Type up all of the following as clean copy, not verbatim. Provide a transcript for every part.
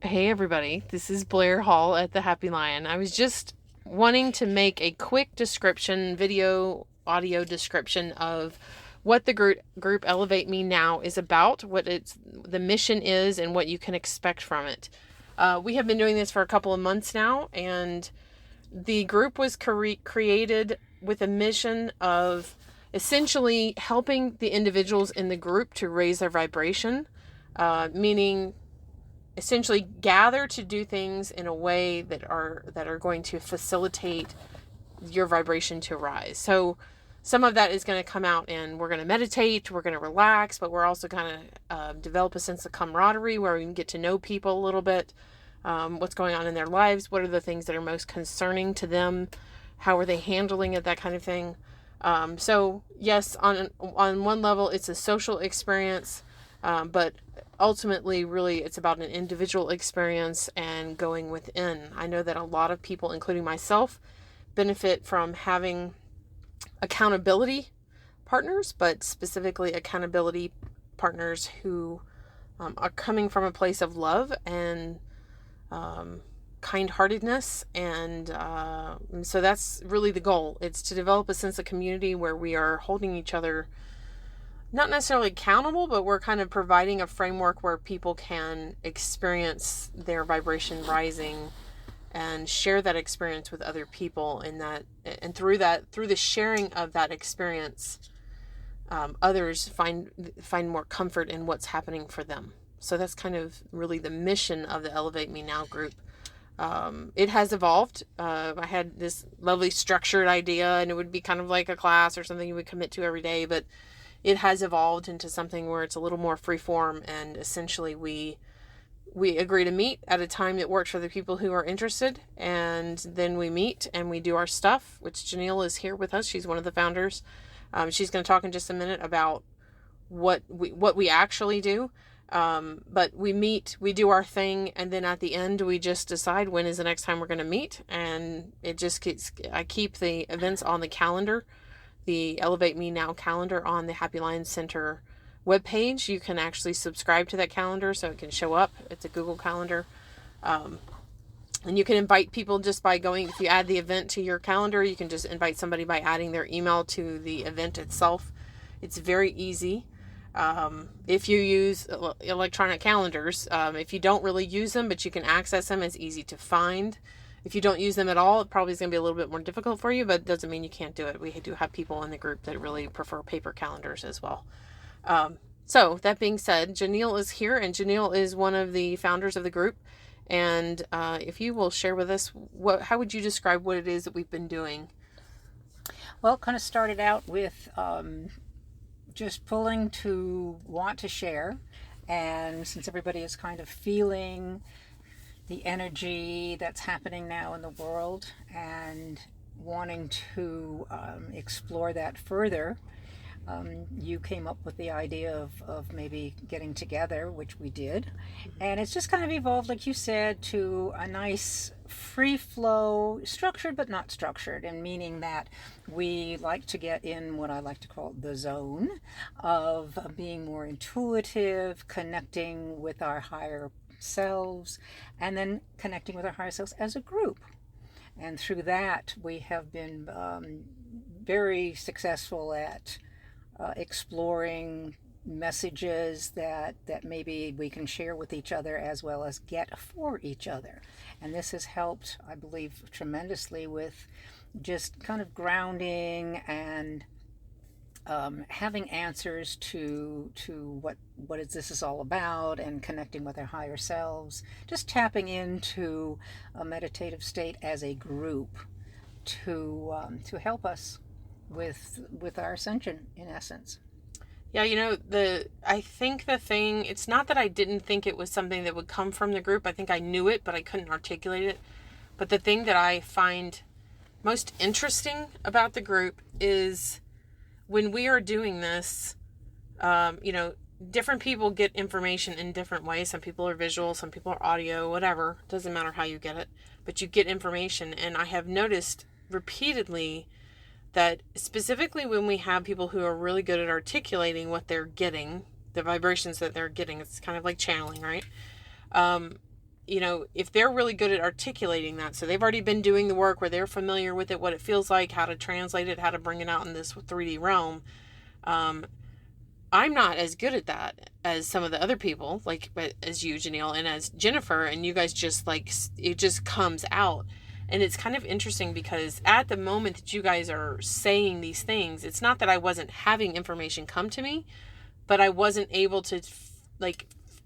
Hey everybody, this is Blaire Hall at the Happy Lion. I was just wanting to make a quick description, video, audio description of what the group Elevate Me Now is about, what the mission is, and what you can expect from it. We have been doing this for a couple of months now, and the group was created with a mission of essentially helping the individuals in the group to raise their vibration, meaning essentially gather to do things in a way that are going to facilitate your vibration to rise. So some of that is going to come out and we're going to meditate, we're going to relax, but we're also going to develop a sense of camaraderie where we can get to know people a little bit, what's going on in their lives, what are the things that are most concerning to them, how are they handling it, that kind of thing. So yes, on one level, it's a social experience, but ultimately, really, it's about an individual experience and going within. I know that a lot of people, including myself, benefit from having accountability partners, but specifically accountability partners who are coming from a place of love and kind-heartedness, and so that's really the goal. It's to develop a sense of community where we are holding each other not necessarily accountable, but we're kind of providing a framework where people can experience their vibration rising and share that experience with other people, and through the sharing of that experience, others find more comfort in what's happening for them. So that's kind of really the mission of the Elevate Me Now group. It has evolved. I had this lovely structured idea, and it would be kind of like a class or something you would commit to every day, but it has evolved into something where it's a little more free form, and essentially we agree to meet at a time that works for the people who are interested, and then we meet and we do our stuff, which Janele is here with us. She's one of the founders. She's going to talk in just a minute about what we actually do. But we meet, we do our thing, and then at the end we just decide when is the next time we're going to meet, and I keep the events on the calendar, the Elevate Me Now calendar on the Happy Lion Center webpage. You can actually subscribe to that calendar so it can show up. It's a Google calendar. And you can invite people just by going, if you add the event to your calendar, you can just invite somebody by adding their email to the event itself. It's very easy. If you use electronic calendars, if you don't really use them, but you can access them, it's easy to find. If you don't use them at all, it probably is going to be a little bit more difficult for you, but it doesn't mean you can't do it. We do have people in the group that really prefer paper calendars as well. So that being said, Janele is here, and Janele is one of the founders of the group. And if you will share with us, how would you describe what it is that we've been doing? Well, it kind of started out with just pulling to want to share. And since everybody is kind of feeling the energy that's happening now in the world and wanting to explore that further, you came up with the idea of maybe getting together, which we did. And it's just kind of evolved, like you said, to a nice free flow, structured but not structured, and meaning that we like to get in what I like to call the zone of being more intuitive, connecting with our higher selves, and then connecting with our higher selves as a group. And through that, we have been very successful at exploring messages that maybe we can share with each other as well as get for each other. And this has helped, I believe, tremendously with just kind of grounding and having answers to what this is all about, and connecting with our higher selves, just tapping into a meditative state as a group to help us with our ascension, in essence. Yeah, I think the thing, it's not that I didn't think it was something that would come from the group. I think I knew it, but I couldn't articulate it. But the thing that I find most interesting about the group is when we are doing this, different people get information in different ways. Some people are visual, some people are audio, whatever. Doesn't matter how you get it, but you get information. And I have noticed repeatedly that specifically when we have people who are really good at articulating what they're getting, the vibrations that they're getting, it's kind of like channeling, right? if they're really good at articulating that, so they've already been doing the work where they're familiar with it, what it feels like, how to translate it, how to bring it out in this 3D realm. I'm not as good at that as some of the other people, like as you, Janelle, and as Jennifer, and you guys just it just comes out. And it's kind of interesting because at the moment that you guys are saying these things, it's not that I wasn't having information come to me, but I wasn't able to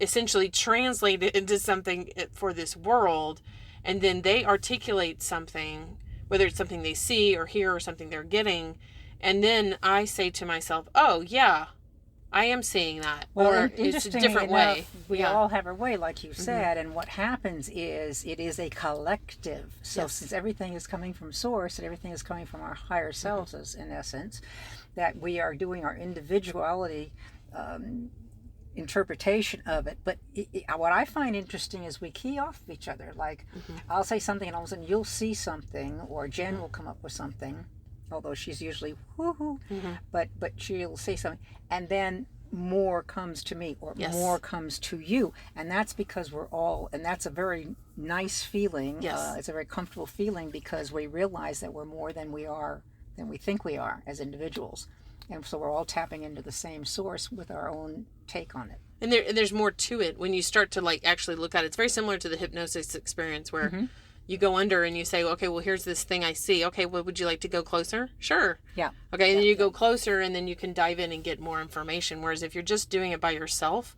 essentially translate it into something for this world. And then they articulate something, whether it's something they see or hear or something they're getting. And then I say to myself, oh yeah, I am seeing that. Well, or it's a different way. We all have our way, like you said, and what happens is it is a collective. So since everything is coming from source and everything is coming from our higher selves, in essence, that we are doing our individuality interpretation of it. But what I find interesting is we key off of each other. Like I'll say something and all of a sudden you'll see something, or Jen will come up with something, although she's usually woohoo, but she'll say something, and then more comes to me, or more comes to you, and that's because we're all, and that's a very nice feeling. It's a very comfortable feeling because we realize that we're more than we think we are as individuals, and so we're all tapping into the same source with our own take on it. And there's more to it when you start to actually look at it. It's very similar to the hypnosis experience where you go under and you say, okay, well, here's this thing I see. Okay, well, would you like to go closer? Sure. Yeah. Okay, and then you go closer, and then you can dive in and get more information. Whereas if you're just doing it by yourself,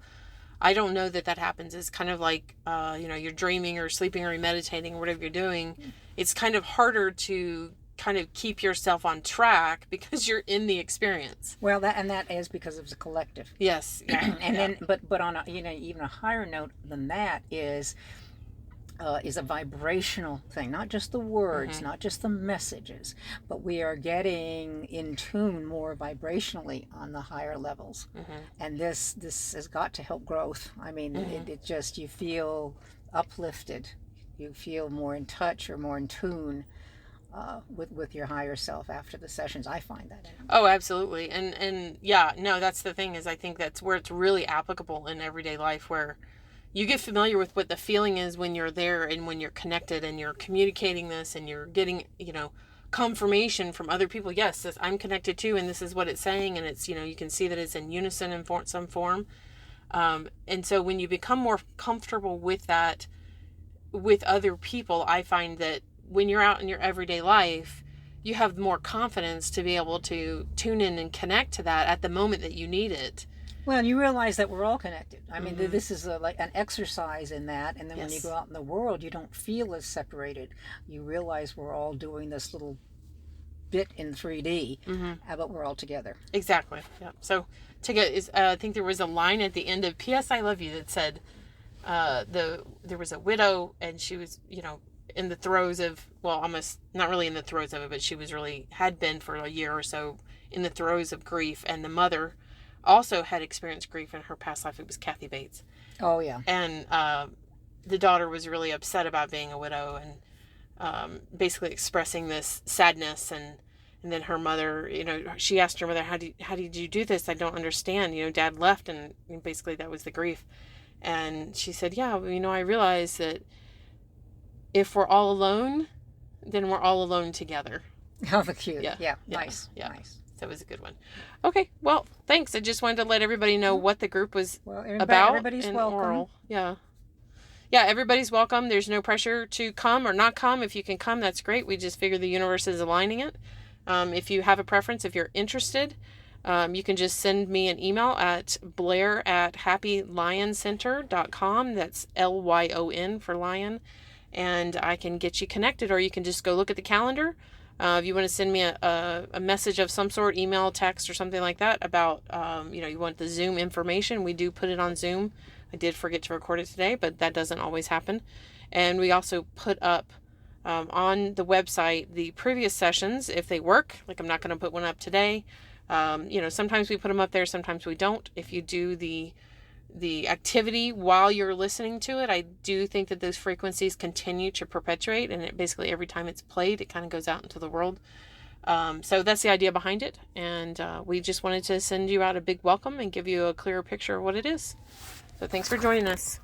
I don't know that happens. It's kind of like, you're dreaming or sleeping or meditating or whatever you're doing. It's kind of harder to kind of keep yourself on track because you're in the experience. Well, that is because it's a collective. Yes. Yeah. And then, but on even a higher note than that is a vibrational thing, not just the words, not just the messages, but we are getting in tune more vibrationally on the higher levels. And this has got to help growth. I mean, it just, you feel uplifted, you feel more in touch or more in tune with your higher self after the sessions. I find that. Oh, absolutely. And yeah, no, that's the thing, is I think that's where it's really applicable in everyday life, where you get familiar with what the feeling is when you're there and when you're connected and you're communicating this and you're getting, confirmation from other people. Yes, I'm connected too, and this is what it's saying, and it's, you can see that it's in unison in some form. And so when you become more comfortable with that with other people, I find that when you're out in your everyday life, you have more confidence to be able to tune in and connect to that at the moment that you need it. Well, you realize that we're all connected. I mean, this is like an exercise in that. And then when you go out in the world, you don't feel as separated. You realize we're all doing this little bit in 3D, but we're all together. Exactly. Yeah. So, I think there was a line at the end of P.S. I Love You that said, there was a widow, and she was, in the throes of, well, almost not really in the throes of it, but she was had been for a year or so in the throes of grief, and the mother also had experienced grief in her past life. It was Kathy Bates. Oh, yeah. And the daughter was really upset about being a widow and basically expressing this sadness. And then her mother, she asked her mother, how did you do this? I don't understand. Dad left, and basically that was the grief. And she said, yeah, I realize that if we're all alone, then we're all alone together. Oh, cute. Yeah. Nice. Yeah. Nice. That was a good one. Okay, well, thanks. I just wanted to let everybody know what the group was about. Everybody's welcome. Oral. Yeah, everybody's welcome. There's no pressure to come or not come. If you can come, that's great. We just figure the universe is aligning it. If you have a preference, if you're interested, you can just send me an email at blaire@happylioncenter.com. That's LYON for lion. And I can get you connected, or you can just go look at the calendar. If you want to send me a message of some sort, email, text, or something like that about, you want the Zoom information, we do put it on Zoom. I did forget to record it today, but that doesn't always happen. And we also put up on the website the previous sessions, if they work. Like, I'm not going to put one up today. Sometimes we put them up there, sometimes we don't. If you do the activity while you're listening to it, I do think that those frequencies continue to perpetuate, and it basically every time it's played, it kind of goes out into the world. So that's the idea behind it, and we just wanted to send you out a big welcome and give you a clearer picture of what it is. So thanks for joining us.